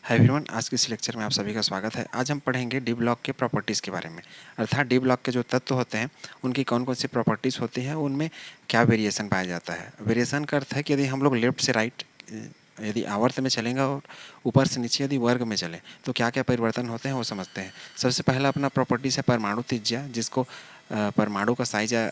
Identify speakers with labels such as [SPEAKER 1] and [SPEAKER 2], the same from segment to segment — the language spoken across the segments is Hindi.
[SPEAKER 1] हाय एवरीवन, आज के इस लेक्चर में आप सभी का स्वागत है। आज हम पढ़ेंगे डी ब्लॉक के प्रॉपर्टीज़ के बारे में। अर्थात डी ब्लॉक के जो तत्व होते हैं उनकी कौन कौन सी प्रॉपर्टीज़ होती हैं, उनमें क्या वेरिएशन पाया जाता है। वेरिएशन का अर्थ है कि यदि हम लोग लेफ्ट से राइट यदि आवर्त में चलेंगे और ऊपर से नीचे यदि वर्ग में चलें तो क्या क्या परिवर्तन होते हैं वो समझते हैं। सबसे पहला अपना प्रॉपर्टीज़ है परमाणु त्रिज्या, जिसको परमाणु का साइज या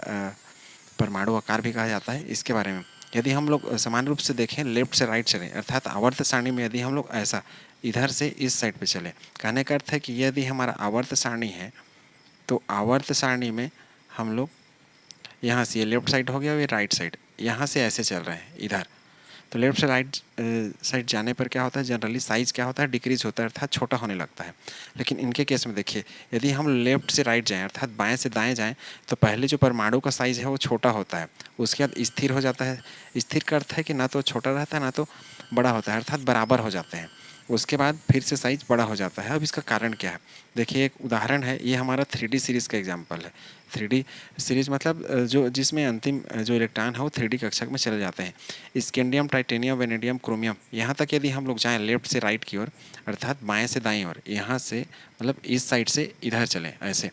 [SPEAKER 1] परमाणु आकार भी कहा जाता है। इसके बारे में यदि हम लोग समान रूप से देखें, लेफ्ट से राइट चलें, अर्थात आवर्त सारणी में यदि हम लोग ऐसा इधर से इस साइड पे चले, कहने का अर्थ है कि यदि हमारा आवर्त सारणी है तो आवर्त सारणी में हम लोग यहाँ से, ये लेफ्ट साइड हो गया और ये राइट साइड, यहाँ से ऐसे चल रहे हैं इधर, तो लेफ्ट से राइट साइड जाने पर क्या होता है, जनरली साइज़ क्या होता है, डिक्रीज होता है, अर्थात छोटा होने लगता है। लेकिन इनके केस में देखिए, यदि हम लेफ्ट से राइट जाएं अर्थात बाएं से दाएं जाएं तो पहले जो परमाणु का साइज़ है वो छोटा होता है, उसके बाद स्थिर हो जाता है। स्थिर का अर्थ है कि ना तो छोटा रहता है ना तो बड़ा होता है, अर्थात बराबर हो जाते हैं। उसके बाद फिर से साइज़ बड़ा हो जाता है। अब इसका कारण क्या है, देखिए एक उदाहरण है, ये हमारा 3D सीरीज़ का एग्जाम्पल है। 3D सीरीज मतलब जो जिसमें अंतिम जो इलेक्ट्रॉन है वो 3D कक्षक में चले जाते हैं। स्कैंडियम, टाइटेनियम, वेनेडियम, क्रोमियम, यहाँ तक यदि हम लोग जाएँ लेफ्ट से राइट की ओर, अर्थात बाएं से दाएं ओर, यहाँ से मतलब इस साइड से इधर चलें ऐसे,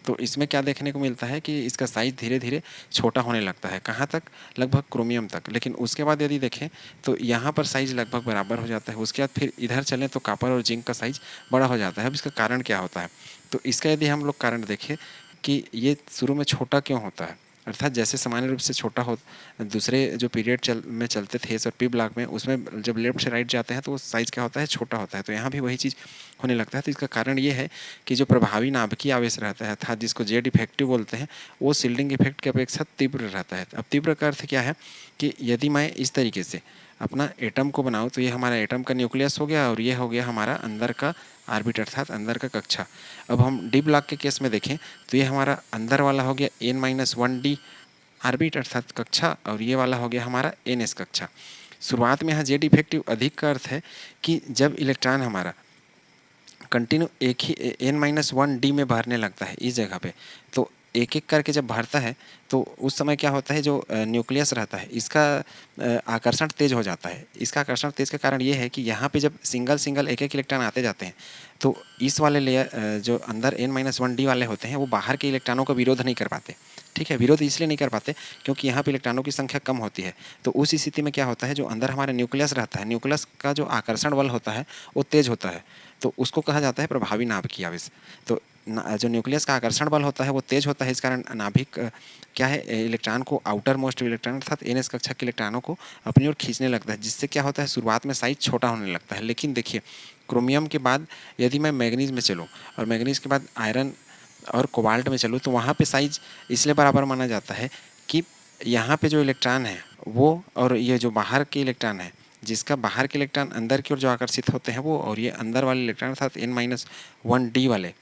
[SPEAKER 1] तो इसमें क्या देखने को मिलता है कि इसका साइज़ धीरे धीरे छोटा होने लगता है। कहाँ तक, लगभग क्रोमियम तक। लेकिन उसके बाद यदि देखें तो यहाँ पर साइज़ लगभग बराबर हो जाता है। उसके बाद फिर इधर चलें तो कॉपर और जिंक का साइज़ बड़ा हो जाता है। अब इसका कारण क्या होता है, तो इसका यदि हम लोग कारण देखें कि ये शुरू में छोटा क्यों होता है, अर्थात जैसे सामान्य रूप से छोटा हो, दूसरे जो पीरियड में चलते थे एस और पी ब्लॉक में, उसमें जब लेफ्ट से राइट जाते हैं तो वो साइज़ क्या होता है, छोटा होता है। तो यहाँ भी वही चीज़ होने लगता है। तो इसका कारण ये है कि जो प्रभावी नाभिकीय आवेश रहता है, अर्थात जिसको जेड इफेक्टिव बोलते हैं, वो शील्डिंग इफेक्ट की अपेक्षा तीव्र रहता है। अब तीव्र का अर्थ क्या है कि यदि मैं इस तरीके से अपना एटम को बनाऊँ तो ये हमारा एटम का न्यूक्लियस हो गया और ये हो गया हमारा अंदर का आर्बिट अर्थात अंदर का कक्षा। अब हम डी ब्लॉक के केस में देखें तो ये हमारा अंदर वाला हो गया N-1D आर्बिट अर्थात कक्षा, और ये वाला हो गया हमारा NS कक्षा। शुरुआत में यहाँ जेड इफेक्टिव अधिक का अर्थ है कि जब इलेक्ट्रॉन हमारा कंटिन्यू एक ही N-1D में भरने लगता है इस जगह पे, तो एक एक करके जब भरता है तो उस समय क्या होता है, जो न्यूक्लियस रहता है इसका आकर्षण तेज हो जाता है। इसका आकर्षण तेज का कारण ये है कि यहाँ पे जब सिंगल सिंगल एक एक इलेक्ट्रॉन आते जाते हैं तो इस वाले लेयर जो अंदर N-1D वाले होते हैं वो बाहर के इलेक्ट्रॉनों का विरोध नहीं कर पाते। ठीक है, विरोध इसलिए नहीं कर पाते क्योंकि यहाँ पे इलेक्ट्रॉनों की संख्या कम होती है। तो उस स्थिति में क्या होता है, जो अंदर हमारे न्यूक्लियस रहता है, न्यूक्लियस का जो आकर्षण बल होता है वो तेज होता है, तो उसको कहा जाता है प्रभावी नाभिकीय आवेश। तो जो न्यूक्लियस का आकर्षण बल होता है वो तेज होता है, इस कारण नाभिक क्या है, इलेक्ट्रॉन को, आउटर मोस्ट इलेक्ट्रॉन अर्थात NS कक्षा के इलेक्ट्रॉनों को अपनी ओर खींचने लगता है, जिससे क्या होता है, शुरुआत में साइज छोटा होने लगता है। लेकिन देखिए, क्रोमियम के बाद यदि मैं मैग्नीज में चलूँ और मैग्नीज के बाद आयरन और कोबाल्ट में चलूँ तो वहाँ पे साइज इसलिए बराबर माना जाता है कि यहाँ पे जो इलेक्ट्रॉन है वो, और ये जो बाहर के इलेक्ट्रॉन है, जिसका बाहर के इलेक्ट्रॉन अंदर की ओर जो आकर्षित होते हैं वो, और ये अंदर वाले इलेक्ट्रॉन अर्थात N-1D वाले,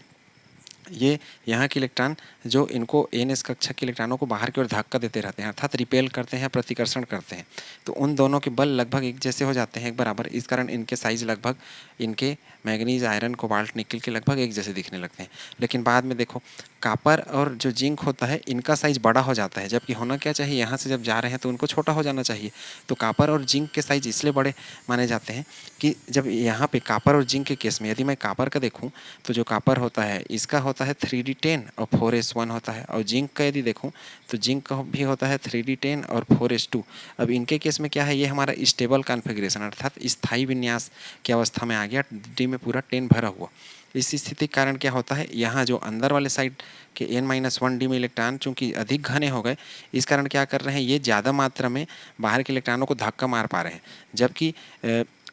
[SPEAKER 1] ये यहाँ के इलेक्ट्रॉन जो इनको NS कक्षा के इलेक्ट्रॉनों को बाहर की ओर धक्का देते रहते हैं, अर्थात रिपेल करते हैं, प्रतिकर्षण करते हैं, तो उन दोनों के बल लगभग एक जैसे हो जाते हैं, एक बराबर। इस कारण इनके साइज लगभग, इनके मैग्नीज, आयरन, कोबाल्ट, निकल के लगभग एक जैसे दिखने लगते हैं। लेकिन बाद में देखो, कॉपर और जो जिंक होता है इनका साइज बड़ा हो जाता है, जबकि होना क्या चाहिए, यहाँ से जब जा रहे हैं तो उनको छोटा हो जाना चाहिए। तो कॉपर और जिंक के साइज इसलिए बड़े माने जाते हैं कि जब यहाँ पे कॉपर और जिंक के केस में यदि मैं कॉपर का देखूँ तो जो कॉपर होता है इसका होता है 3D10 और 4s1 होता है, और जिंक का यदि देखूँ तो जिंक का भी होता है 3D10 और 4s2। अब इनके केस में क्या है, ये हमारा स्टेबल कॉन्फ़िगरेशन अर्थात स्थायी विन्यास की अवस्था में आ गया, डी में पूरा 10 भरा हुआ। इस स्थिति के कारण क्या होता है, यहाँ जो अंदर वाले साइड के N-1D में इलेक्ट्रॉन चूंकि अधिक घने हो गए, इस कारण क्या कर रहे हैं, ये ज़्यादा मात्रा में बाहर के इलेक्ट्रॉनों को धक्का मार पा रहे हैं, जबकि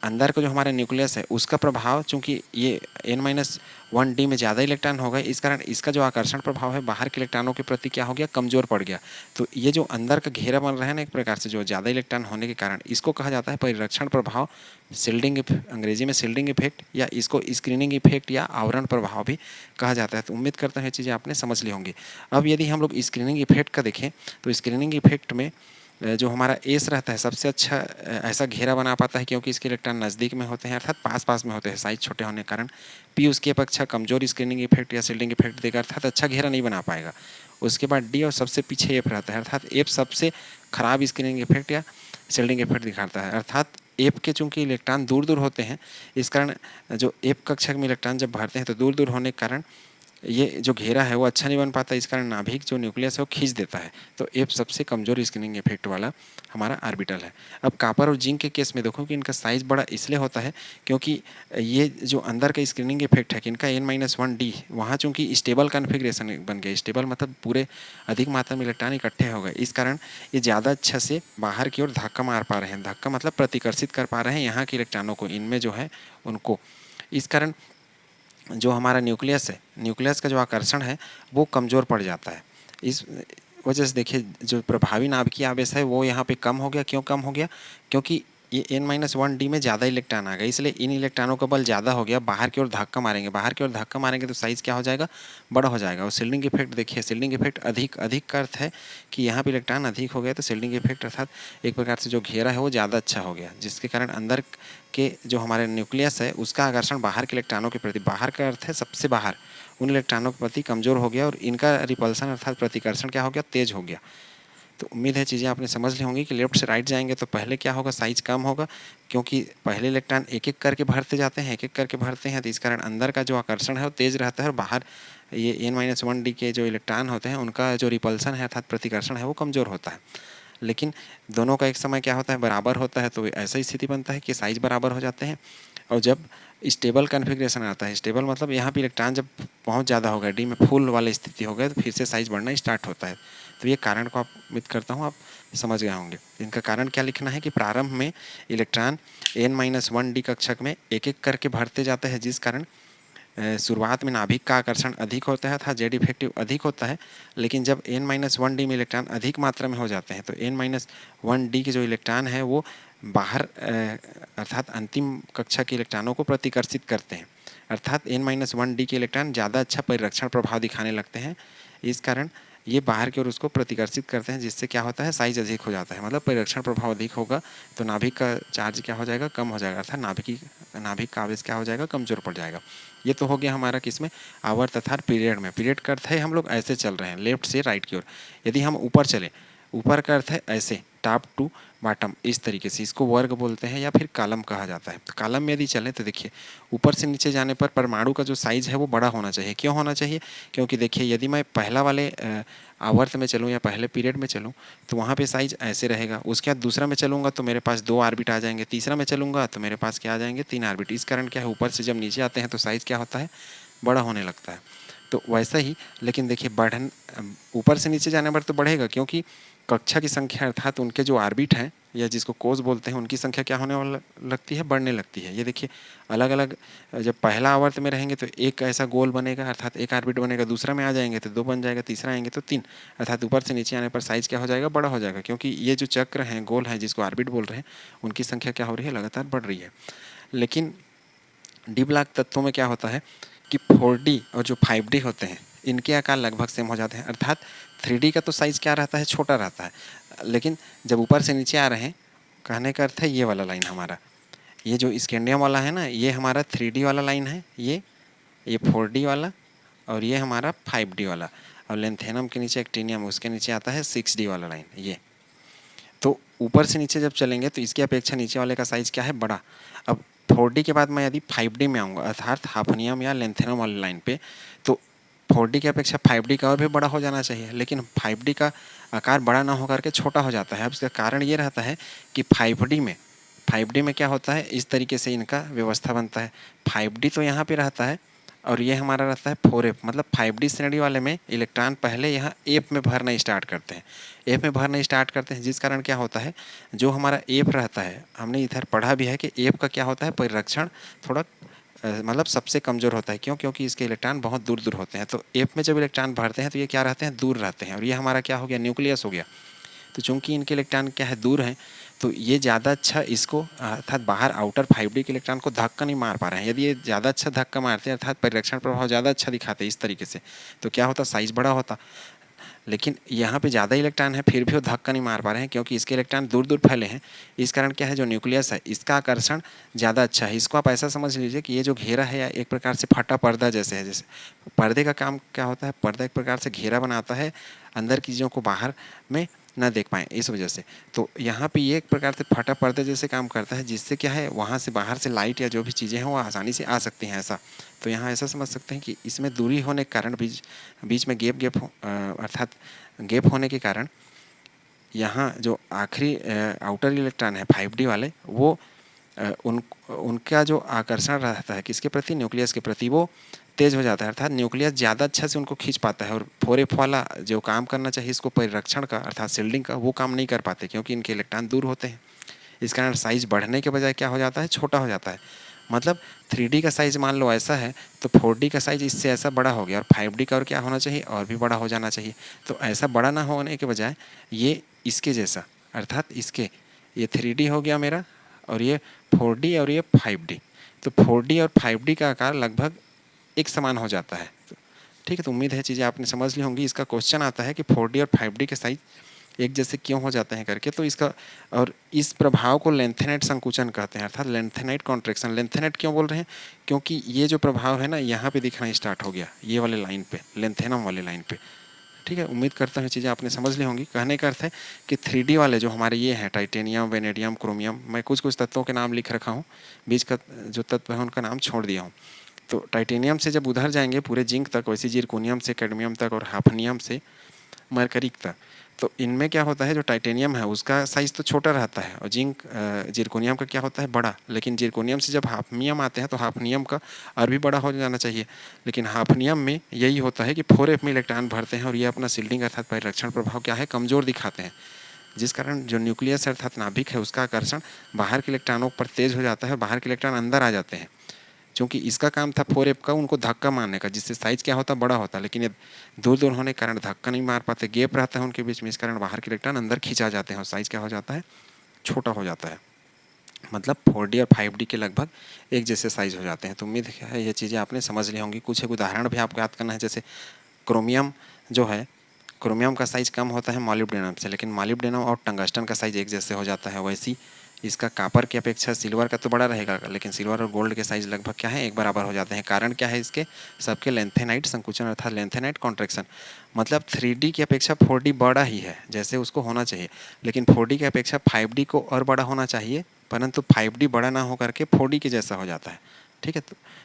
[SPEAKER 1] अंदर का जो हमारा न्यूक्लियस है उसका प्रभाव, चूंकि ये N-1D में ज़्यादा इलेक्ट्रॉन हो गए, इस कारण इसका जो आकर्षण प्रभाव है बाहर के इलेक्ट्रॉनों के प्रति क्या हो गया, कमज़ोर पड़ गया। तो ये जो अंदर का घेरा बन रहा है ना, एक प्रकार से जो ज़्यादा इलेक्ट्रॉन होने के कारण, इसको कहा जाता है परिरक्षण प्रभाव, शील्डिंग, अंग्रेजी में शील्डिंग इफेक्ट, या इसको स्क्रीनिंग इफेक्ट या आवरण प्रभाव भी कहा जाता है। तो उम्मीद करता हूँ ये चीज़ें आपने समझ ली होंगी। अब यदि हम लोग स्क्रीनिंग इफेक्ट का देखें तो स्क्रीनिंग इफेक्ट में जो हमारा एस रहता है सबसे अच्छा ऐसा घेरा बना पाता है क्योंकि इसके इलेक्ट्रॉन नज़दीक में होते हैं, अर्थात पास पास में होते हैं, साइज छोटे होने के कारण। पी उसकी अपेक्षा कमजोर स्क्रीनिंग इफेक्ट या शील्डिंग इफेक्ट देगा, अर्थात अच्छा घेरा नहीं बना पाएगा। उसके बाद डी और सबसे पीछे एफ रहता है, अर्थात एफ सबसे खराब स्क्रीनिंग इफेक्ट या शील्डिंग इफेक्ट दिखाता है, अर्थात एप के चूँकि इलेक्ट्रॉन दूर दूर होते हैं, इस कारण जो एप कक्षक में इलेक्ट्रॉन जब भरते हैं तो दूर दूर होने के कारण ये जो घेरा है वो अच्छा नहीं बन पाता, इस कारण नाभिक जो न्यूक्लियस है वो खींच देता है। तो एप सबसे कमज़ोर स्क्रीनिंग इफेक्ट वाला हमारा ऑर्बिटल है। अब कॉपर और जिंक के केस में देखो कि इनका साइज़ बड़ा इसलिए होता है क्योंकि ये जो अंदर का स्क्रीनिंग इफेक्ट है कि इनका N-1D वहाँ चूँकि स्टेबल कॉन्फ़िगरेशन बन गया, स्टेबल मतलब पूरे अधिक मात्रा में इलेक्ट्रॉन इकट्ठे हो गए, इस कारण ये ज़्यादा अच्छा से बाहर की ओर धक्का मार पा रहे हैं। धक्का मतलब प्रतिकर्षित कर पा रहे हैं यहाँ के इलेक्ट्रॉनों को, इनमें जो है उनको। इस कारण जो हमारा न्यूक्लियस है, न्यूक्लियस का जो आकर्षण है वो कमज़ोर पड़ जाता है। इस वजह से देखिए जो प्रभावी नाभिकीय आवेश है वो यहाँ पे कम हो गया। क्यों कम हो गया? क्योंकि ये N-1D में ज़्यादा इलेक्ट्रॉन आ गए, इसलिए इन इलेक्ट्रॉनों का बल ज़्यादा हो गया, बाहर की ओर धक्का मारेंगे, बाहर की ओर धक्का मारेंगे तो साइज़ क्या हो जाएगा? बड़ा हो जाएगा। और शील्डिंग इफेक्ट देखिए, शील्डिंग इफेक्ट अधिक का अर्थ है कि यहाँ पे इलेक्ट्रॉन अधिक हो गया, तो शील्डिंग इफेक्ट अर्थात एक प्रकार से जो घेरा है वो ज़्यादा अच्छा हो गया, जिसके कारण अंदर के जो हमारे न्यूक्लियस है उसका आकर्षण बाहर के इलेक्ट्रॉनों के प्रति, बाहर का अर्थ है सबसे बाहर, उन इलेक्ट्रॉनों के प्रति कमज़ोर हो गया और इनका रिपल्सन अर्थात प्रतिकर्षण क्या हो गया? तेज हो गया। तो उम्मीद है चीज़ें आपने समझ ली होंगी कि लेफ्ट से राइट जाएंगे तो पहले क्या होगा? साइज कम होगा, क्योंकि पहले इलेक्ट्रॉन एक एक करके भरते जाते हैं, एक एक करके भरते हैं, तो इस कारण अंदर का जो आकर्षण है वो तेज़ रहता है और बाहर ये N-1D के जो इलेक्ट्रॉन होते हैं उनका जो रिपल्सन है अर्थात प्रतिकर्षण है वो कमज़ोर होता है। लेकिन दोनों का एक समय क्या होता है? बराबर होता है, तो ऐसा स्थिति बनता है कि साइज बराबर हो जाते हैं। और जब स्टेबल कॉन्फ़िगरेशन आता है, स्टेबल मतलब यहाँ पे इलेक्ट्रॉन जब बहुत ज़्यादा हो गया, डी में फुल वाली स्थिति हो गया, तो फिर से साइज बढ़ना स्टार्ट होता है। तो ये कारण को आप उम्मीद करता हूँ आप समझ गए होंगे। इनका कारण क्या लिखना है कि प्रारंभ में इलेक्ट्रॉन N-1D कक्षक में एक एक करके भरते जाते हैं, जिस कारण शुरुआत में नाभिक का आकर्षण अधिक होता है, जेड इफेक्टिव अधिक होता है। लेकिन जब N-1D में इलेक्ट्रॉन अधिक मात्रा में हो जाते हैं तो N-1D के जो इलेक्ट्रॉन है वो बाहर अर्थात अंतिम कक्षा के इलेक्ट्रॉनों को प्रतिकर्षित करते हैं, अर्थात N-1D के इलेक्ट्रॉन ज़्यादा अच्छा परिरक्षण प्रभाव दिखाने लगते हैं। इस कारण ये बाहर की ओर उसको प्रतिकर्षित करते हैं, जिससे क्या होता है? साइज अधिक हो जाता है, मतलब परिरक्षण प्रभाव अधिक होगा तो नाभिक का चार्ज क्या हो जाएगा? कम हो जाएगा, अर्थात नाभिक का आवेश क्या हो जाएगा? कमज़ोर पड़ जाएगा। ये तो हो गया हमारा किसमें? आवर्त तथा पीरियड में। पीरियड का अर्थ है हम लोग ऐसे चल रहे हैं लेफ्ट से राइट की ओर। यदि हम ऊपर चले, ऊपर का अर्थ है ऐसे टॉप टू बॉटम, इस तरीके से इसको वर्ग बोलते हैं या फिर कॉलम कहा जाता है। तो कॉलम में यदि चलें तो देखिए ऊपर से नीचे जाने पर परमाणु का जो साइज़ है वो बड़ा होना चाहिए। क्यों होना चाहिए? क्योंकि देखिए यदि मैं पहला वाले आवर्त में चलूँ या पहले पीरियड में चलूँ तो वहाँ पे साइज ऐसे रहेगा। उसके बाद दूसरा में चलूँगा तो मेरे पास 2 ऑर्बिट आ जाएंगे, तीसरा में चलूँगा तो मेरे पास क्या आ जाएंगे? 3 ऑर्बिट। इस कारण क्या है? ऊपर से जब नीचे आते हैं तो साइज़ क्या होता है? बड़ा होने लगता है। तो वैसा ही लेकिन देखिए ऊपर से नीचे जाने पर तो बढ़ेगा, क्योंकि कक्षा की संख्या अर्थात उनके जो ऑर्बिट हैं या जिसको कोस बोलते हैं उनकी संख्या क्या होने वाला लगती है? बढ़ने लगती है। ये देखिए अलग अलग जब पहला आवर्त में रहेंगे तो एक ऐसा गोल बनेगा अर्थात एक ऑर्बिट बनेगा, दूसरा में आ जाएंगे तो 2 बन जाएगा, तीसरा आएंगे तो 3, अर्थात ऊपर से नीचे आने पर साइज़ क्या हो जाएगा? बड़ा हो जाएगा, क्योंकि ये जो चक्र हैं, गोल हैं जिसको ऑर्बिट बोल रहे हैं, उनकी संख्या क्या हो रही है? लगातार बढ़ रही है। लेकिन डी ब्लॉक तत्वों में क्या होता है कि 4D और जो 5D होते हैं इनके आकार लगभग सेम हो जाते हैं, अर्थात 3D का तो साइज़ क्या रहता है? छोटा रहता है। लेकिन जब ऊपर से नीचे आ रहे हैं, कहने का अर्थ है ये वाला लाइन हमारा, ये जो स्कैंडियम वाला है ना, ये हमारा 3D वाला लाइन है, ये 4D वाला, और ये हमारा 5D वाला, और लेंथेनम के नीचे एक्टिनियम, उसके नीचे आता है 6D वाला लाइन। ये तो ऊपर से नीचे जब चलेंगे तो इसकी अपेक्षा नीचे वाले का साइज़ क्या है? बड़ा। अब 4D के बाद मैं यदि 5D में आऊँगा अर्थात हाफनियम या लेंथेनम वाली लाइन पे, तो 4D की अपेक्षा 5D का और भी बड़ा हो जाना चाहिए, लेकिन 5D का आकार बड़ा ना होकर के छोटा हो जाता है। अब इसका कारण ये रहता है कि 5D में क्या होता है? इस तरीके से इनका व्यवस्था बनता है। 5D तो यहाँ पे रहता है और ये हमारा रहता है 4F, मतलब 5D श्रेणी वाले में इलेक्ट्रॉन पहले यहाँ एफ में भरना स्टार्ट करते हैं, एफ में भरना स्टार्ट करते हैं, जिस कारण क्या होता है? जो हमारा एफ रहता है, हमने इधर पढ़ा भी है कि एफ का क्या होता है? परिरक्षण थोड़ा मतलब सबसे कमज़ोर होता है। क्यों? क्योंकि इसके इलेक्ट्रॉन बहुत दूर दूर होते हैं। तो एफ में जब इलेक्ट्रॉन भरते हैं तो ये क्या रहते हैं? दूर रहते हैं, और ये हमारा क्या हो गया? न्यूक्लियस हो गया। तो चूंकि इनके इलेक्ट्रॉन क्या है? दूर हैं, तो ये ज़्यादा अच्छा इसको अर्थात बाहर आउटर 5D के इलेक्ट्रॉन को धक्का नहीं मार पा रहे हैं। यदि ये ज़्यादा अच्छा धक्का मारते हैं अर्थात परिरक्षण प्रभाव ज़्यादा अच्छा दिखाते इस तरीके से, तो क्या होता? साइज़ बड़ा होता। लेकिन यहाँ पे ज़्यादा इलेक्ट्रॉन है फिर भी वो धक्का नहीं मार पा रहे हैं, क्योंकि इसके इलेक्ट्रॉन दूर दूर फैले हैं। इस कारण क्या है? जो न्यूक्लियस है इसका आकर्षण ज़्यादा अच्छा है। इसको आप ऐसा समझ लीजिए कि ये जो घेरा है या एक प्रकार से फटा पर्दा जैसे है। जैसे पर्दे का काम क्या होता है? पर्दा एक प्रकार से घेरा बनाता है, अंदर की चीज़ों को बाहर में ना देख पाएँ इस वजह से। तो यहाँ पे ये एक प्रकार से फटा पर्दे जैसे काम करता है, जिससे क्या है वहाँ से बाहर से लाइट या जो भी चीज़ें हैं वो आसानी से आ सकती हैं ऐसा। तो यहाँ ऐसा समझ सकते हैं कि इसमें दूरी होने के कारण बीच बीच में गैप अर्थात गैप होने के कारण यहाँ जो आखिरी आउटर इलेक्ट्रॉन है 5D वाले वो उनका जो आकर्षण रहता है किसके प्रति, न्यूक्लियस के प्रति, वो तेज हो जाता है। अर्थात न्यूक्लियस ज़्यादा अच्छा से उनको खींच पाता है और 4f वाला जो काम करना चाहिए इसको परिरक्षण का अर्थात शील्डिंग का, वो काम नहीं कर पाते क्योंकि इनके इलेक्ट्रॉन दूर होते हैं। इस कारण साइज बढ़ने के बजाय क्या हो जाता है, छोटा हो जाता है। मतलब 3D का साइज मान लो ऐसा है तो 4D का साइज इससे ऐसा बड़ा हो गया और 5D का और क्या होना चाहिए, और भी बड़ा हो जाना चाहिए। तो ऐसा बड़ा ना होने के बजाय ये इसके जैसा अर्थात इसके ये 3D हो गया मेरा और ये 4D और ये 5D। तो 4D और 5D का आकार लगभग एक समान हो जाता है। ठीक है, तो उम्मीद है चीज़ें आपने समझ ली होंगी। इसका क्वेश्चन आता है कि 4D और 5D के साइज एक जैसे क्यों हो जाते हैं करके। तो इसका और इस प्रभाव को लेंथेनाइट संकुचन कहते हैं अर्थात लेंथेनाइट कॉन्ट्रैक्शन। लेंथेनाइट क्यों बोल रहे हैं, क्योंकि ये जो प्रभाव है ना यहाँ पे दिखना स्टार्ट हो गया, ये वाले लाइन पे, लेंथेनम वाले लाइन पे। ठीक है, उम्मीद करता हूँ चीज़ें आपने समझ ली होंगी। कहने का अर्थ है कि 3D वाले जो हमारे ये हैं टाइटेनियम, वेनेडियम, क्रोमियम, मैं कुछ कुछ तत्वों के नाम लिख रखा हूँ, बीच का जो तत्व है उनका नाम छोड़ दिया हूँ। तो टाइटेनियम से जब उधर जाएंगे पूरे जिंक तक, वैसे जिरकोनियम से कैडमियम तक और हाफनियम से मरकरी तक। तो इनमें क्या होता है, जो टाइटेनियम है उसका साइज़ तो छोटा रहता है और जिंक जिरकोनियम का क्या होता है, बड़ा। लेकिन जिरकोनियम से जब हाफनियम आते हैं तो हाफनियम का और भी बड़ा हो जाना चाहिए। लेकिन हाफनियम में यही होता है कि 4f में इलेक्ट्रॉन भरते हैं और ये अपना शील्डिंग अर्थात परिरक्षण प्रभाव क्या है, कमज़ोर दिखाते हैं। जिस कारण जो न्यूक्लियस अर्थात नाभिक है उसका आकर्षण बाहर के इलेक्ट्रॉनों पर तेज हो जाता है और बाहर के इलेक्ट्रॉन अंदर आ जाते हैं। क्योंकि इसका काम था 4f का उनको धक्का मारने का, जिससे साइज क्या होता, बड़ा होता। लेकिन ये दूर दूर होने के कारण धक्का नहीं मार पाते, गैप रहता है उनके बीच में, इस कारण बाहर के इलेक्ट्रॉन अंदर खींचा जाते हैं और साइज क्या हो जाता है, छोटा हो जाता है। मतलब 4D और 5D के लगभग एक जैसे साइज हो जाते हैं। तो उम्मीद है ये चीज़ें आपने समझ ली होंगी। कुछ एक उदाहरण भी आपको याद करना है, जैसे क्रोमियम जो है, क्रोमियम का साइज कम होता है मॉलिब्डेनम से, लेकिन मॉलिब्डेनम और टंगस्टन का साइज एक जैसे हो जाता है। वैसी इसका कापर की अपेक्षा सिल्वर का तो बड़ा रहेगा, लेकिन सिल्वर और गोल्ड के साइज लगभग क्या है, एक बराबर हो जाते हैं। कारण क्या है इसके, सबके लेंथेनाइट संकुचन अर्थात लेंथेनाइट कॉन्ट्रैक्शन। मतलब 3D की अपेक्षा 4D बड़ा ही है जैसे उसको होना चाहिए, लेकिन 4D की अपेक्षा 5D को और बड़ा होना चाहिए, परंतु 5D बड़ा ना होकर के 4D के जैसा हो जाता है। ठीक है,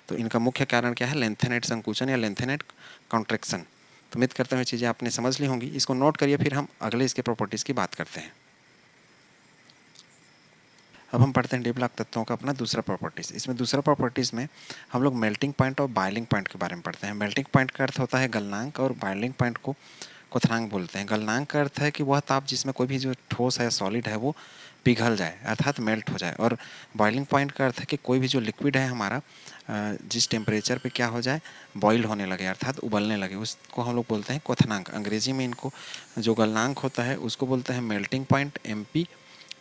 [SPEAKER 1] तो इनका मुख्य कारण क्या है, लेंथेनाइट संकुचन या लेंथेनाइट कॉन्ट्रैक्शन। तो उम्मीद करता हूँ चीज़ें आपने समझ ली होंगी। इसको नोट करिए, फिर हम अगले इसके प्रॉपर्टीज़ की बात करते हैं। अब हम पढ़ते हैं डी ब्लॉक तत्वों का अपना दूसरा प्रॉपर्टीज़। इसमें दूसरा प्रॉपर्टीज़ में हम लोग मेल्टिंग पॉइंट और बॉइलिंग पॉइंट के बारे में पढ़ते हैं। मेल्टिंग पॉइंट का अर्थ होता है गलनांक और बॉइलिंग पॉइंट को क्वथनांक बोलते हैं। गलनांक का अर्थ है कि वह ताप जिसमें कोई भी जो ठोस है, सॉलिड है, वो पिघल जाए अर्थात मेल्ट हो जाए। और बॉइलिंग पॉइंट का अर्थ है कि कोई भी जो लिक्विड है हमारा जिस टेम्परेचर पे क्या हो जाए, बॉईल होने लगे अर्थात उबलने लगे, उसको हम लोग बोलते हैं क्वथनांक। अंग्रेजी में इनको जो गलनांक होता है उसको बोलते हैं मेल्टिंग पॉइंट MP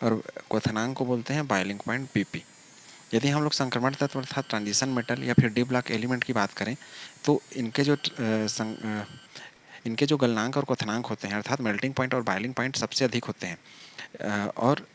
[SPEAKER 1] और क्वथनांक को बोलते हैं बॉइलिंग पॉइंट BP। यदि हम लोग संक्रमण तत्व अर्थात ट्रांजिशन मेटल या फिर डी ब्लॉक एलिमेंट की बात करें तो इनके जो गलनांक और क्वथनांक होते हैं अर्थात मेल्टिंग पॉइंट और बॉइलिंग पॉइंट सबसे अधिक होते हैं। और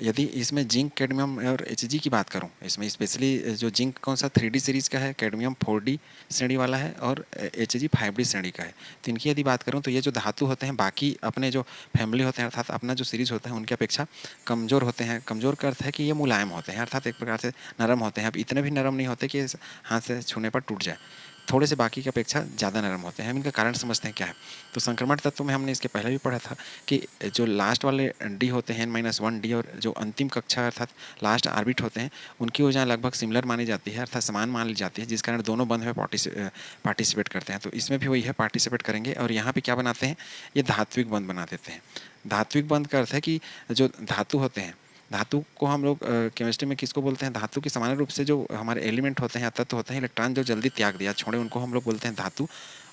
[SPEAKER 1] यदि इसमें जिंक, कैडमियम और Hg की बात करूं, इसमें स्पेशली जो जिंक कौन सा 3D सीरीज़ का है, कैडमियम 4D श्रेणी वाला है और Hg 5D श्रेणी का है। तो इनकी यदि बात करूं तो ये जो धातु होते हैं बाकी अपने जो फैमिली होते हैं अर्थात अपना जो सीरीज़ होता है उनकी अपेक्षा कमज़ोर होते हैं। कमज़ोर का अर्थ है कि ये मुलायम होते हैं अर्थात एक प्रकार से नरम होते हैं। अब इतने भी नरम नहीं होते कि हाथ से छूने पर टूट जाए, थोड़े से बाकी की अपेक्षा ज़्यादा नरम होते हैं। हम इनका कारण समझते हैं क्या है। तो संक्रमण तत्व में हमने इसके पहले भी पढ़ा था कि जो लास्ट वाले डी होते हैं N-1D और जो अंतिम कक्षा अर्थात लास्ट ऑर्बिट होते हैं उनकी ऊर्जा लगभग सिमिलर मानी जाती है अर्थात समान मान ली जाती है, जिस कारण दोनों बंध में पार्टिसिपेट करते हैं। तो इसमें भी वही है, पार्टिसिपेट करेंगे। और यहाँ पर क्या बनाते हैं, ये धात्विक बंध बना देते हैं। धात्विक बंध का अर्थ है कि जो धातु होते हैं, धातु को हम लोग केमिस्ट्री में किसको बोलते हैं, धातु के सामान्य रूप से जो हमारे एलिमेंट होते हैं, तत्व होते हैं, इलेक्ट्रॉन जो जल्दी त्याग दिया छोड़े उनको हम लोग बोलते हैं धातु।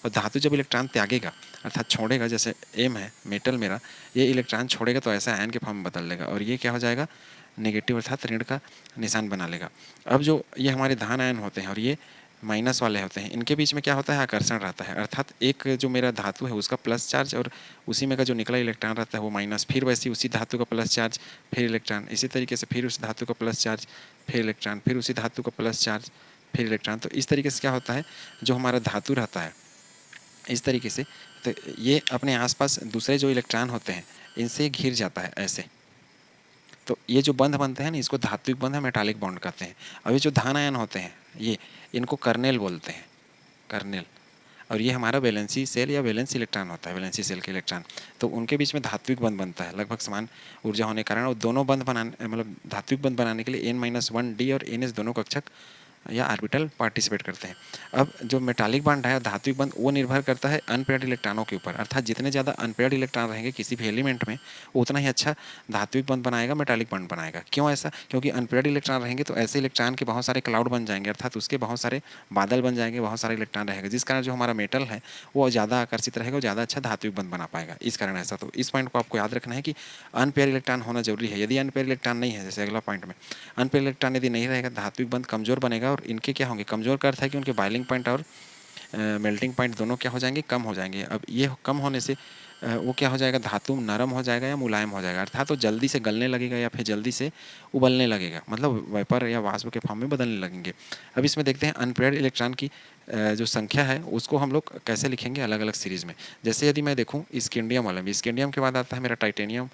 [SPEAKER 1] और धातु जब इलेक्ट्रॉन त्यागेगा अर्थात छोड़ेगा, जैसे M है मेटल मेरा, ये इलेक्ट्रॉन छोड़ेगा तो ऐसा आयन के फॉर्म में बदल लेगा और ये क्या हो जाएगा, नेगेटिव अर्थात ऋण का निशान बना लेगा। अब जो ये हमारे धान आयन होते हैं और ये माइनस वाले होते हैं, इनके बीच में क्या होता है, आकर्षण रहता है अर्थात एक जो मेरा धातु है उसका प्लस चार्ज और उसी में का जो निकला इलेक्ट्रॉन रहता है वो माइनस, फिर वैसे उसी धातु का प्लस चार्ज, फिर इलेक्ट्रॉन, इसी तरीके से फिर उस धातु का प्लस चार्ज, फिर इलेक्ट्रॉन, फिर उसी धातु का प्लस चार्ज, फिर इलेक्ट्रॉन। तो इस तरीके से क्या होता है, जो हमारा धातु रहता है इस तरीके से, तो ये अपने आसपास दूसरे जो इलेक्ट्रॉन होते हैं इनसे ये घिर जाता है ऐसे। तो ये जो बंध बनते हैं ना, इसको धात्विक बंध है, मेटालिक बॉन्ड कहते हैं। अब ये जो धान आयन होते हैं ये, इनको कर्नेल बोलते हैं, कर्नेल। और ये हमारा वैलेंसी सेल या वैलेंस इलेक्ट्रॉन होता है, वैलेंसी सेल के इलेक्ट्रॉन। तो उनके बीच में धात्विक बंध बनता है लगभग समान ऊर्जा होने के कारण। और दोनों बंध बनाने, मतलब धात्विक बंध बनाने के लिए n-1d और ns दोनों कक्षक या ऑर्बिटल पार्टिसिपेट करते हैं। अब जो मेटालिक बॉन्ड है, धात्विक बंध, वो निर्भर करता है अनपेयर्ड इलेक्ट्रॉनों के ऊपर। अर्थात जितने ज़्यादा अनपेयर्ड इलेक्ट्रॉन रहेंगे किसी भी एलिमेंट में, उतना ही अच्छा धात्विक बंध बनाएगा, मेटालिक बॉन्ड बनाएगा। क्यों ऐसा? क्योंकि अनपेयर्ड इलेक्ट्रॉन रहेंगे तो ऐसे इलेक्ट्रॉन के बहुत सारे क्लाउड बन जाएंगे, अर्थात उसके बहुत सारे बादल बन जाएंगे, बहुत सारे इलेक्ट्रॉन रहेगा, जिस कारण जो हमारा मेटल है वो ज़्यादा आकर्षित रहेगा, वो ज़्यादा अच्छा धात्विक बंध बना पाएगा। इस कारण ऐसा, तो इस पॉइंट को आपको याद रखना है कि अनपेयर इलेक्ट्रॉन होना जरूरी है। यदि अनपेयर इलेक्ट्रॉन नहीं है, जैसे अगला पॉइंट में अनपेयर इलेक्ट्रॉन यदि नहीं रहेगा, धात्विक बंध कमजोर बनेगा। और इनके क्या होंगे, कमजोर का अर्थ है कि उनके बॉइलिंग पॉइंट और मेल्टिंग पॉइंट दोनों क्या हो जाएंगे, कम हो जाएंगे। अब ये कम होने से वो क्या हो जाएगा, धातु नरम हो जाएगा या मुलायम हो जाएगा, अर्थात तो जल्दी से गलने लगेगा या फिर जल्दी से उबलने लगेगा, मतलब वेपर या वाष्प के फॉर्म में बदलने लगेंगे। अब इसमें देखते हैं अनपेयर्ड इलेक्ट्रॉन की जो संख्या है उसको हम लोग कैसे लिखेंगे अलग अलग सीरीज में। जैसे यदि मैं देखूँ स्कैंडियम वाला में, स्कैंडियम के बाद आता है मेरा टाइटेनियम,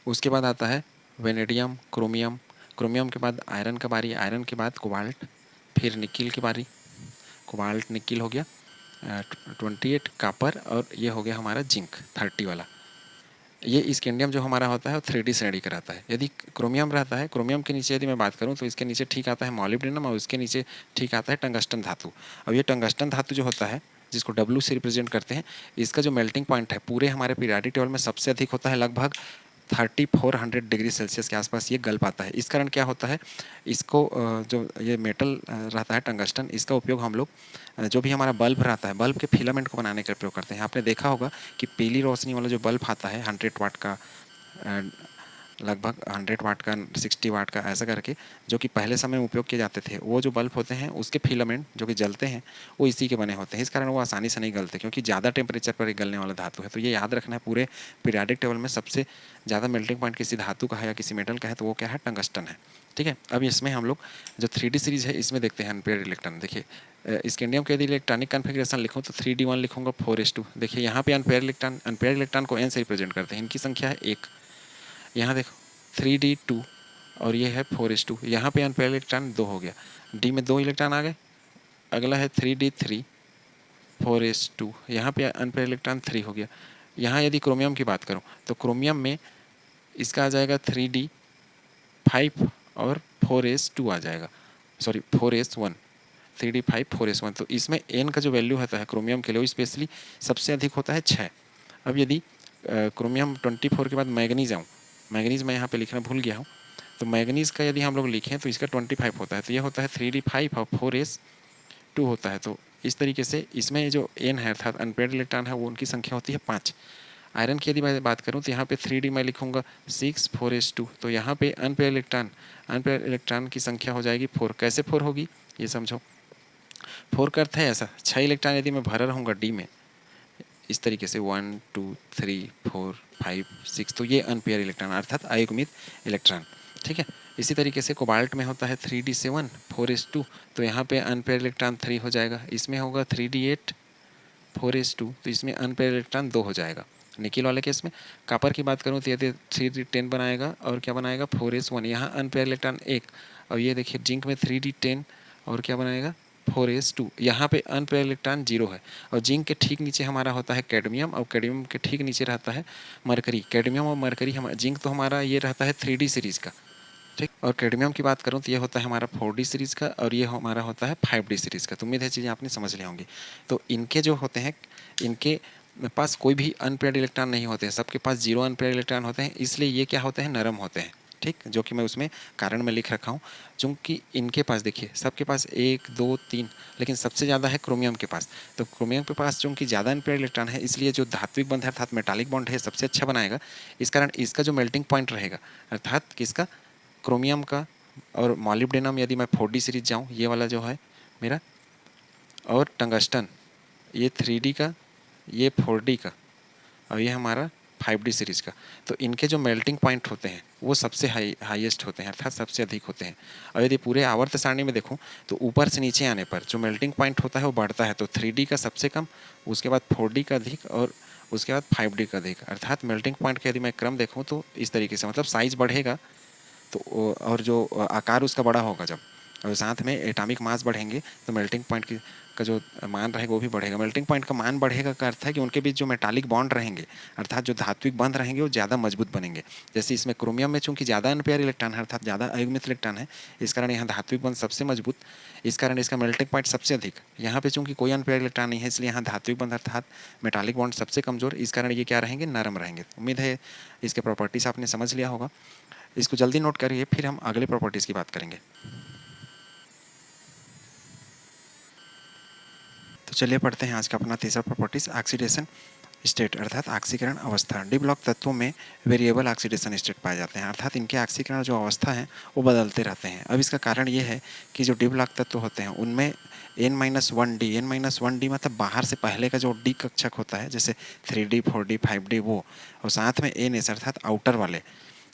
[SPEAKER 1] उसके बाद आता है वेनेडियम, क्रोमियम, क्रोमियम के बाद आयरन का बारी, आयरन के बाद कोबाल्ट, फिर निकिल की बारी, कोबाल्ट निकिल हो गया 28, कापर, और ये हो गया हमारा जिंक 30 वाला। ये स्कैंडियम जो हमारा होता है वो 3D श्रेणी का रहता है। यदि क्रोमियम रहता है, क्रोमियम के नीचे यदि मैं बात करूं तो इसके नीचे ठीक आता है मॉलिब्डेनम और उसके नीचे ठीक आता है टंगस्टन धातु। अब ये टंगस्टन धातु जो होता है, जिसको W से रिप्रेजेंट करते हैं, इसका जो मेल्टिंग पॉइंट है पूरे हमारे पीरियोडिक टेबल में सबसे अधिक होता है, लगभग 3400 डिग्री सेल्सियस के आसपास ये गल पाता है। इस कारण क्या होता है, इसको जो ये मेटल रहता है टंगस्टन, इसका उपयोग हम लोग जो भी हमारा बल्ब रहता है, बल्ब के फिलामेंट को बनाने का प्रयोग करते हैं। आपने देखा होगा कि पीली रोशनी वाला जो बल्ब आता है 100 वाट का, लगभग 100 वाट का, 60 वाट का, ऐसा करके, जो कि पहले समय में उपयोग किए जाते थे, वो जो बल्ब होते हैं उसके फिलामेंट जो कि जलते हैं वो इसी के बने होते हैं। इस कारण वो आसानी से नहीं गलते, क्योंकि ज़्यादा टेम्परेचर पर गलने वाला धातु है। तो ये याद रखना है, पूरे पीरियोडिक टेबल में सबसे ज़्यादा मेल्टिंग पॉइंट किसी धातु का है या किसी मेटल का है तो वो क्या है, टंगस्टन है। ठीक है, अब इसमें हम लोग जो 3D सीरीज है इसमें देखते हैं अनपेयर्ड इलेक्ट्रॉन। देखिए स्कैंडियम के यदि इलेक्ट्रॉनिक कॉन्फ़िगरेशन लिखूँ तो 3D1 लिखूँगा 4s2। देखिए यहाँ पे अनपेयर्ड इलेक्ट्रॉन को n से रिप्रेजेंट करते हैं, इनकी संख्या है 1। यहाँ देखो 3D2 और ये है 4s2। यहाँ पे अनपेयर इलेक्ट्रॉन 2 हो गया, डी में 2 इलेक्ट्रॉन आ गए। अगला है 3D3 4s2, यहाँ पे अनपेयर इलेक्ट्रॉन 3 हो गया। यहाँ यदि क्रोमियम की बात करूँ तो क्रोमियम में इसका आ जाएगा 3D5 और 4s2 आ जाएगा, सॉरी 4s1, 3D5 4s1। तो इसमें n का जो वैल्यू होता है क्रोमियम के लिए वो स्पेशली सबसे अधिक होता है 6। अब यदि क्रोमियम 24 के बाद मैग्नीज आऊँ, मैग्नीज मैं यहाँ पे लिखना भूल गया हूँ, तो मैग्नीज का यदि हम लोग लिखें तो इसका 25 होता है, तो ये होता है 3D5 और 4s2 होता है। तो इस तरीके से इसमें जो n है अर्थात अनपेयर्ड इलेक्ट्रॉन है वो उनकी संख्या होती है 5। आयरन की यदि मैं बात करूँ तो यहाँ पे 3D मैं लिखूँगा 6 4s2, तो यहाँ पे अनपेयर इलेक्ट्रॉन की संख्या हो जाएगी 4। कैसे 4 होगी ये समझो। 4 का अर्थ है ऐसा, 6 इलेक्ट्रॉन यदि मैं भरा रहूँगा डी में इस तरीके से 1 2 3 4 5 6, तो ये अनपेयर इलेक्ट्रॉन अर्थात अयुग्मित इलेक्ट्रॉन। ठीक है, इसी तरीके से कोबाल्ट में होता है 3D7 4s2, तो यहाँ पे अनपेयर इलेक्ट्रॉन 3 हो जाएगा। इसमें होगा 3D8 4s2, तो इसमें अनपेयर इलेक्ट्रॉन 2 हो जाएगा। निकिल वाले केस में कापर की बात करूँ तो यदि 3D10 बनाएगा और क्या बनाएगा 4s1, यहाँ अनपेयर इलेक्ट्रॉन 1। और ये देखिए जिंक में 3D10 और क्या बनाएगा 4s2, यहाँ पे अनपेयर इलेक्ट्रॉन 0 है। और जिंक के ठीक नीचे हमारा होता है कैडमियम, और कैडमियम के ठीक नीचे रहता है मरकरी। कैडमियम और मरकरी जिंक तो हमारा ये रहता है 3D सीरीज़ का, ठीक। और कैडमियम की बात करूँ तो ये होता है हमारा 4D सीरीज़ का, और ये हमारा होता है 5D सीरीज़ का। तो उम्मीद है चीज़ें आपने समझ ली होंगी। तो इनके जो होते हैं, इनके पास कोई भी अनपेयर्ड इलेक्ट्रॉन नहीं होते हैं, सबके पास 0 अनपेयर्ड इलेक्ट्रॉन होते हैं, इसलिए ये क्या होते हैं, नरम होते हैं। ठीक, जो कि मैं उसमें कारण में लिख रखा हूँ। चूँकि इनके पास देखिए सबके पास 1 2 3, लेकिन सबसे ज़्यादा है क्रोमियम के पास। तो क्रोमियम के पास चूँकि ज़्यादा अनपेयर्ड इलेक्ट्रॉन है, इसलिए जो धात्विक बंध है अर्थात मेटालिक बॉन्ड है सबसे अच्छा बनाएगा। इस कारण इसका जो मेल्टिंग पॉइंट रहेगा अर्थात किसका, क्रोमियम का। और मॉलिब्डेनम यदि मैं 4D सीरीज जाऊँ, ये वाला जो है मेरा, और टंगस्टन ये 3D का, ये 4D का, और ये हमारा 5D सीरीज़ का। तो इनके जो मेल्टिंग पॉइंट होते हैं वो सबसे हाईएस्ट होते हैं अर्थात सबसे अधिक होते हैं। और यदि पूरे आवर्त सारणी में देखूं तो ऊपर से नीचे आने पर जो मेल्टिंग पॉइंट होता है वो बढ़ता है। तो 3D का सबसे कम, उसके बाद 4D का अधिक, और उसके बाद 5D का अधिक, अर्थात मेल्टिंग पॉइंट का यदि मैं क्रम देखूँ तो इस तरीके से, मतलब साइज बढ़ेगा तो और जो आकार उसका बड़ा होगा जब, और साथ में एटॉमिक मास बढ़ेंगे तो मेल्टिंग पॉइंट की का जो मान रहेगा वो भी बढ़ेगा। मेल्टिंग पॉइंट का मान बढ़ेगा का अर्थ है कि उनके बीच जो मेटालिक बॉन्ड रहेंगे अर्थात जो धात्विक बंध रहेंगे वो ज़्यादा मजबूत बनेंगे। जैसे इसमें क्रोमियम में चूंकि ज़्यादा अनपेयर इलेक्ट्रॉन है अर्थात ज़्यादा अयुग्मित इलेक्ट्रॉन है, इस कारण यहाँ धात्विक बंध सबसे मजबूत, इस कारण इसका मेल्टिंग पॉइंट सबसे अधिक। यहाँ पे चूंकि कोई अनपेयर इलेक्ट्रॉन नहीं है इसलिए यहाँ धात्विक बंध अर्थात मेटालिक बॉन्ड सबसे कमजोर, इस कारण ये क्या रहेंगे, नरम रहेंगे। उम्मीद है इसके प्रॉपर्टीज आपने समझ लिया होगा, इसको जल्दी नोट करिए, फिर हम अगले प्रॉपर्टीज़ की बात करेंगे। तो चलिए पढ़ते हैं आज का अपना तीसरा प्रॉपर्टीज, ऑक्सीडेशन स्टेट अर्थात ऑक्सीकरण अवस्था। डी ब्लॉक तत्वों में वेरिएबल ऑक्सीडेशन स्टेट पाए जाते हैं अर्थात इनके ऑक्सीकरण जो अवस्था है वो बदलते रहते हैं। अब इसका कारण ये है कि जो डी ब्लॉक तत्व होते हैं उनमें n-1d, n-1d मतलब बाहर से पहले का जो डी कक्षक होता है जैसे 3D 4D 5D वो, और साथ में ns अर्थात आउटर वाले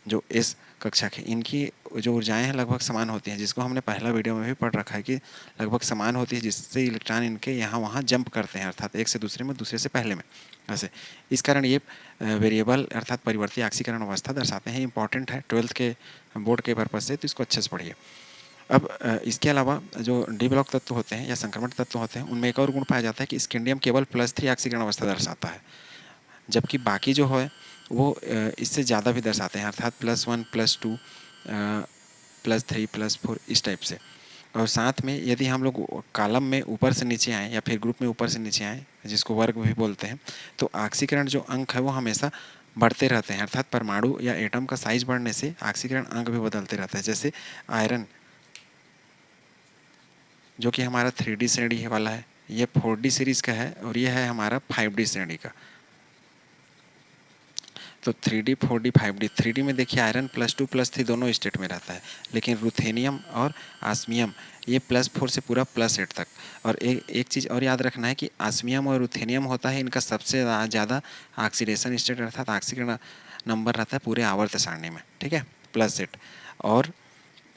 [SPEAKER 1] जो एस कक्षक है, इनकी जो ऊर्जाएं हैं लगभग समान होती हैं, जिसको हमने पहला वीडियो में भी पढ़ रखा है कि लगभग समान होती है, जिससे इलेक्ट्रॉन इनके यहाँ वहाँ जंप करते हैं अर्थात एक से दूसरे में, दूसरे से पहले में ऐसे। इस कारण ये वेरिएबल अर्थात परिवर्ती ऑक्सीकरण अवस्था दर्शाते हैं। इंपॉर्टेंट है 12th के बोर्ड के पर्पज से, तो इसको अच्छे से पढ़िए। अब इसके अलावा जो डी ब्लॉक तत्व होते हैं या संक्रमण तत्व होते हैं उनमें एक और गुण पाया जाता है कि स्कैंडियम केवल +3 ऑक्सीकरण अवस्था दर्शाता है, जबकि बाकी जो है वो इससे ज़्यादा भी दर्शाते हैं अर्थात +1 +2 +3 +4 इस टाइप से। और साथ में यदि हम लोग कॉलम में ऊपर से नीचे आएँ या फिर ग्रुप में ऊपर से नीचे आएँ जिसको वर्ग भी बोलते हैं, तो ऑक्सीकरण जो अंक है वो हमेशा बढ़ते रहते हैं अर्थात परमाणु या एटम का साइज बढ़ने से ऑक्सीकरण अंक भी बदलते रहता है। जैसे आयरन जो कि हमारा 3D श्रेणी वाला है, ये 4D सीरीज़ का है और ये है हमारा 5D श्रेणी का। तो 3D 4D 5D, 3D में देखिए आयरन +2 +3 दोनों स्टेट में रहता है, लेकिन रुथेनियम और आस्मियम ये +4 से पूरा +8 तक। और एक चीज़ और याद रखना है कि आस्मियम और रुथेनियम होता है इनका सबसे ज़्यादा ऑक्सीडेशन स्टेट अर्थात ऑक्सीकरण नंबर रहता है पूरे आवर्त सारणी में, ठीक है, +8। और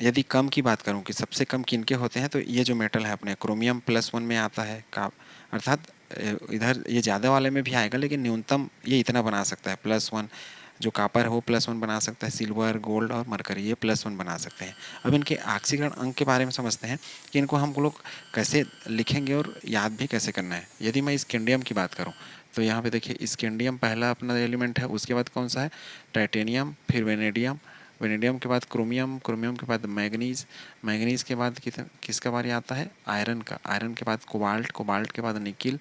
[SPEAKER 1] यदि कम की बात करूं कि सबसे कम किनके होते हैं, तो ये जो मेटल है अपने क्रोमियम +1 में आता है का अर्थात इधर ये ज़्यादा वाले में भी आएगा लेकिन न्यूनतम ये इतना बना सकता है +1। जो कापर है वो +1 बना सकता है, सिल्वर गोल्ड और मरकरी ये +1 बना सकते हैं। अब इनके ऑक्सीकरण अंक के बारे में समझते हैं कि इनको हम लोग कैसे लिखेंगे और याद भी कैसे करना है। यदि मैं स्कैंडियम की बात करूँ तो यहाँ पे देखिए स्कैंडियम पहला अपना एलिमेंट है, उसके बाद कौन सा है, टाइटेनियम, फिर वेनेडियम, वेनेडियम के बाद क्रोमियम, क्रोमियम के बाद मैग्नीज, मैग्नीज के बाद किसका बारी आता है, आयरन का, आयरन के बाद कोबाल्ट, कोबाल्ट के बाद निकिल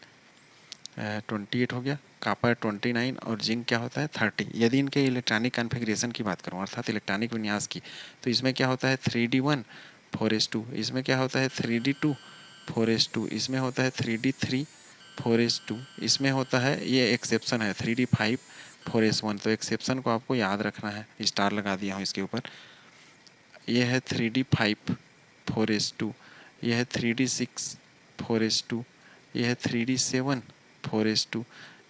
[SPEAKER 1] 28 हो गया, कापर 29 और जिंक क्या होता है 30। यदि इनके इलेक्ट्रॉनिक कॉन्फ़िगरेशन की बात करूँ अर्थात इलेक्ट्रॉनिक विन्यास की, तो इसमें क्या होता है 3D1 4s2, इसमें क्या होता है 3D2 4s2, इसमें होता है 3D3 4s2, इसमें होता है, ये एक्सेप्शन है 3D5 4s1। तो एक्सेप्शन को आपको याद रखना है, स्टार लगा दिया हूँ इसके ऊपर। ये है 3D5 4s2, ये है 3D6 4s2, ये है 3D7 4s2,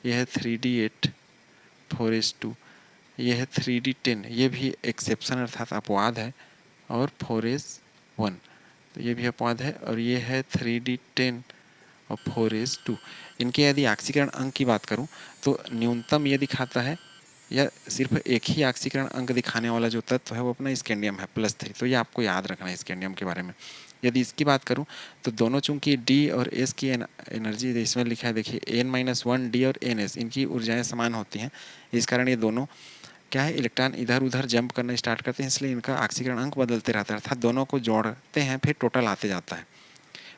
[SPEAKER 1] ये है 3D8 4s2, ये है 3D10, ये भी एक्सेप्शन अर्थात अपवाद है, और 4s1 तो ये भी अपवाद है, और ये है 3D10 और 4s2। इनके यदि ऑक्सीकरण अंक की बात करूं तो न्यूनतम ये दिखाता है या सिर्फ एक ही ऑक्सीकरण अंक दिखाने वाला जो तत्व है वो अपना स्कैंडियम है +3। तो ये आपको याद रखना है स्कैंडियम के बारे में। यदि इसकी बात करूं तो दोनों चूंकि डी और एस की एनर्जी इसमें लिखा है देखिए n-1d और ns, इनकी ऊर्जाएं समान होती हैं, इस कारण ये दोनों क्या है, इलेक्ट्रॉन इधर उधर जंप करना स्टार्ट करते हैं, इसलिए इनका ऑक्सीकरण अंक बदलते रहता है अर्थात दोनों को जोड़ते हैं फिर टोटल आते जाता है।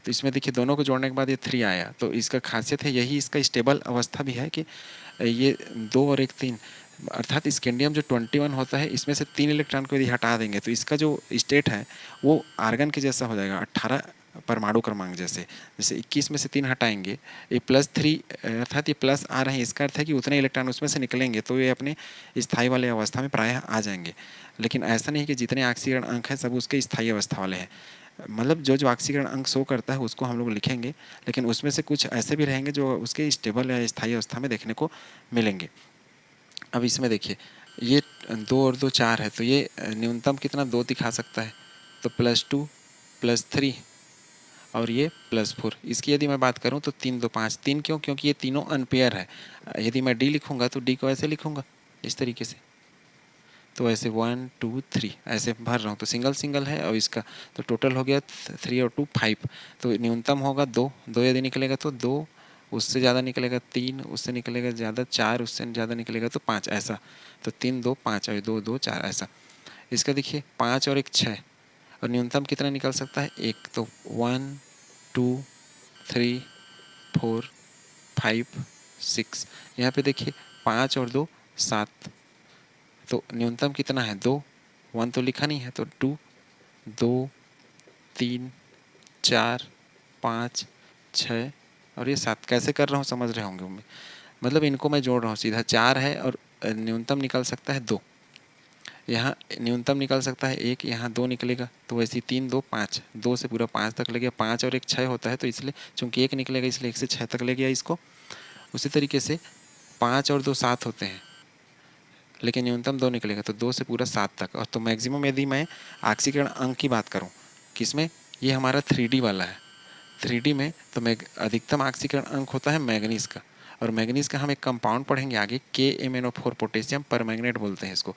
[SPEAKER 1] तो इसमें देखिए दोनों को जोड़ने के बाद ये 3 आया, तो इसका खासियत है यही, इसका स्टेबल अवस्था भी है कि ये 2 और 1 3 अर्थात स्कैंडियम जो 21 होता है इसमें से 3 इलेक्ट्रॉन को यदि हटा देंगे तो इसका जो स्टेट है वो आर्गन के जैसा हो जाएगा, 18 परमाणु क्रमांक जैसे। जैसे 21 में से 3 हटाएंगे, ये +3 अर्थात ये प्लस आ रहे हैं, इसका अर्थ है कि उतने इलेक्ट्रॉन उसमें से निकलेंगे तो ये अपने स्थायी वाले अवस्था में प्रायः आ जाएंगे। लेकिन ऐसा नहीं कि जितने ऑक्सीकरण अंक हैं सब उसके स्थायी अवस्था वाले हैं, मतलब जो ऑक्सीकरण अंक शो करता है उसको हम लोग लिखेंगे, लेकिन उसमें से कुछ ऐसे भी रहेंगे जो उसके स्टेबल या स्थायी अवस्था में देखने को मिलेंगे। अब इसमें देखिए ये 2 और 2 4 है, तो ये न्यूनतम कितना 2 दिखा सकता है, तो +2 +3 और ये +4। इसकी यदि मैं बात करूँ तो 3 2 5, 3 क्यों? क्योंकि ये तीनों अनपेयर है। यदि मैं डी लिखूँगा तो डी को ऐसे लिखूँगा इस तरीके से, तो ऐसे 1 2 3 ऐसे भर रहा हूँ, तो सिंगल सिंगल है और इसका तो टोटल हो गया 3 और 2 5। तो न्यूनतम होगा 2, 2 यदि निकलेगा तो 2, उससे ज़्यादा निकलेगा 3, उससे निकलेगा ज़्यादा 4, उससे ज़्यादा निकलेगा तो 5, ऐसा। तो 3 2 5 और 2 2 4 ऐसा। इसका देखिए 5 और 1 6, और न्यूनतम कितना निकल सकता है? 1। तो 1 2 3 4 5 6। यहाँ पे देखिए 5 और 2 7, तो न्यूनतम कितना है? 2, 1 तो लिखा नहीं है, तो 2 2 3 4 5 6 और ये 7। कैसे कर रहा हूँ समझ रहे होंगे मैं, मतलब इनको मैं जोड़ रहा हूँ सीधा। 4 है और न्यूनतम निकल सकता है 2, यहाँ न्यूनतम निकल सकता है 1, यहाँ 2 निकलेगा, तो वैसे 3 2 5, 2 से पूरा 5 तक ले गया। 5 और 1 6 होता है, तो इसलिए चूंकि 1 निकलेगा इसलिए 1 से 6 तक ले गया इसको। उसी तरीके से 5 और 2 7 होते हैं, लेकिन न्यूनतम 2 निकलेगा, तो 2 से पूरा 7 तक। और तो मैक्सिमम यदि मैं ऑक्सीकरण अंक की बात करूं, किसमें? ये हमारा 3D वाला है। 3D में तो अधिकतम ऑक्सीकरण अंक होता है मैग्नीज का, और मैग्नीज का हम एक कंपाउंड पढ़ेंगे आगे, KMnO4 पोटेशियम परमैंगनेट बोलते हैं इसको।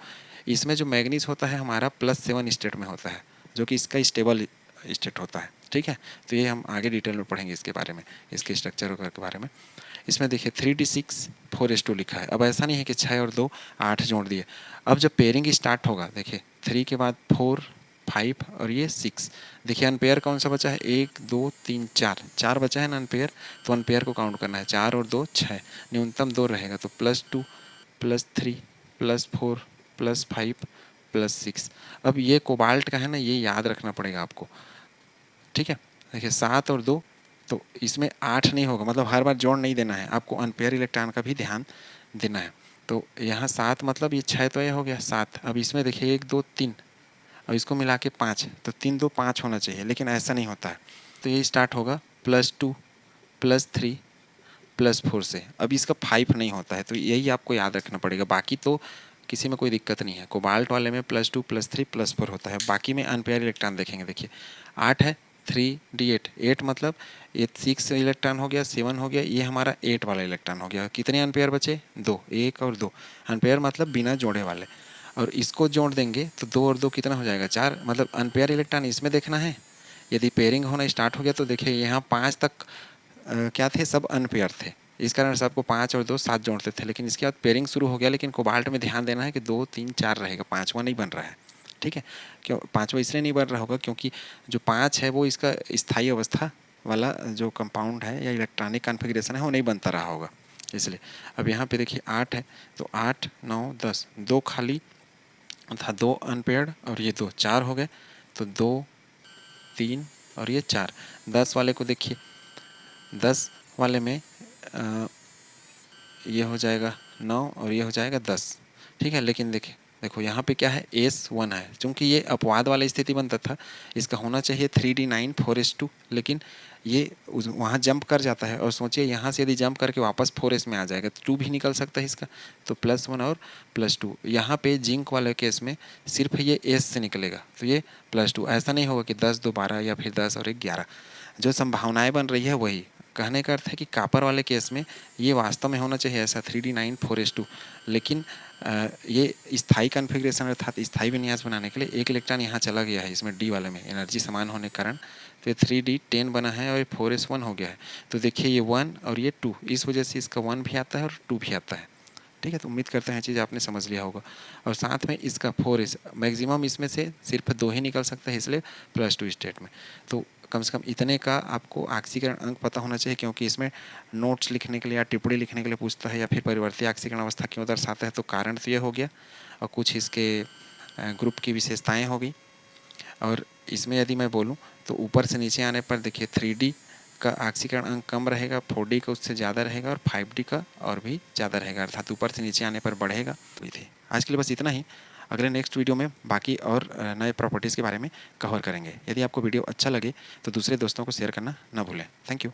[SPEAKER 1] इसमें जो मैग्नीज होता है हमारा +7 स्टेट में होता है, जो कि इसका स्टेबल स्टेट होता है। ठीक है, तो ये हम आगे डिटेल में पढ़ेंगे इसके बारे में, इसके स्ट्रक्चर के बारे में। इसमें देखिए 3D6 4:2 लिखा है। अब ऐसा नहीं है कि 6 और 2 8 जोड़ दिए। अब जब पेयरिंग स्टार्ट होगा, देखिए 3 के बाद 4 5 और ये 6। देखिए अनपेयर कौन सा बचा है? 1 2 3 4, 4 बचा है ना अनपेयर, तो अनपेयर को काउंट करना है। 4 और 2 6, न्यूनतम 2 रहेगा, तो +2 +3 +4 +5 +6। अब ये कोबाल्ट का है ना, ये याद रखना पड़ेगा आपको। ठीक है, देखिए 7 और 2, तो इसमें 8 नहीं होगा, मतलब हर बार जोड़ नहीं देना है आपको, अनपेयर इलेक्ट्रॉन का भी ध्यान देना है। तो यहाँ 7 मतलब ये 6, तो ये हो गया 7। अब इसमें देखिए 1 2 3 और इसको मिला के 5, तो 3 2 5 होना चाहिए, लेकिन ऐसा नहीं होता है। तो ये स्टार्ट होगा +2 +3 +4 से। अब इसका 5 नहीं होता है, तो यही आपको याद रखना पड़ेगा। बाकी तो किसी में कोई दिक्कत नहीं है। कोबाल्ट वाले में +2 +3 +4 होता है। बाकी में अनपेयर इलेक्ट्रॉन देखेंगे, देखिए 8 है, 3D8, 8 मतलब ये 6 इलेक्ट्रॉन हो गया, 7 हो गया, ये हमारा 8 वाला इलेक्ट्रॉन हो गया। कितने अनपेयर बचे? 2, 1 और 2। अनपेयर मतलब बिना जोड़े वाले, और इसको जोड़ देंगे तो 2 और 2 कितना हो जाएगा? 4। मतलब अनपेयर इलेक्ट्रॉन इसमें देखना है। यदि पेयरिंग होना स्टार्ट हो गया तो देखिए यहाँ 5 तक क्या थे? सब अनपेयर थे। इस कारण से आपको 5 और 2 7 जोड़ते थे, लेकिन इसके बाद पेयरिंग शुरू हो गया। लेकिन कोबाल्ट में ध्यान देना है कि 2 3 4 रहेगा, 5वां नहीं बन रहा है। ठीक है, क्यों 5वां इसलिए नहीं बन रहा होगा क्योंकि जो 5 है वो इसका स्थायी अवस्था वाला जो कंपाउंड है या इलेक्ट्रॉनिक कॉन्फ़िगरेशन है वो नहीं बनता रहा होगा, इसलिए। अब यहाँ पे देखिए 8 है, तो 8 9 10, 2 खाली था, 2 अनपेयर्ड और ये 2 4 हो गए, तो 2 3 और ये 4। 10 वाले को देखिए, 10 वाले में ये हो जाएगा 9 और ये हो जाएगा 10। ठीक है, लेकिन देखो यहाँ पे क्या है? S1 है, चूँकि ये अपवाद वाला स्थिति बनता था, इसका होना चाहिए 3D9 4s2, लेकिन ये वहाँ जंप कर जाता है। और सोचिए यहाँ से यदि जंप करके वापस 4s में आ जाएगा तो 2 भी निकल सकता है इसका, तो +1 और +2। यहाँ पे जिंक वाले केस में सिर्फ ये S से निकलेगा, तो ये +2। ऐसा नहीं होगा कि 10 2 12 या फिर 10 और 1 11। जो संभावनाएं बन रही है वही। कहने का अर्थ है कि कापर वाले केस में ये वास्तव में होना चाहिए ऐसा 3D9 4s2, लेकिन ये स्थायी कॉन्फ़िगरेशन अर्थात स्थायी विन्यास बनाने के लिए एक इलेक्ट्रॉन यहाँ चला गया है, इसमें D वाले में एनर्जी समान होने के कारण, तो ये 3D10 बना है और ये 4s1 हो गया है। तो देखिए ये 1 और ये 2, इस वजह से इसका 1 भी आता है और 2 भी आता है। ठीक है, तो उम्मीद करते हैं चीज़ आपने समझ लिया होगा। और साथ में इसका 4s मैक्सिमम इसमें से सिर्फ 2 ही निकल सकता है, इसलिए +2 स्टेट में। तो कम से कम इतने का आपको ऑक्सीकरण अंक पता होना चाहिए, क्योंकि इसमें नोट्स लिखने के लिए या टिप्पणी लिखने के लिए पूछता है, या फिर परिवर्ती ऑक्सीकरण अवस्था क्यों दर्शाता है। तो कारण तो ये हो गया, और कुछ इसके ग्रुप की विशेषताएं होगी। और इसमें यदि मैं बोलूँ तो ऊपर से नीचे आने पर देखिए 3D का ऑक्सीकरण अंक कम रहेगा, 4D का उससे ज़्यादा रहेगा, और 5D का और भी ज़्यादा रहेगा, अर्थात ऊपर से नीचे आने पर बढ़ेगा। आज के लिए बस इतना ही। अगले नेक्स्ट वीडियो में बाकी और नए प्रॉपर्टीज़ के बारे में कवर करेंगे। यदि आपको वीडियो अच्छा लगे तो दूसरे दोस्तों को शेयर करना ना भूलें। Thank you.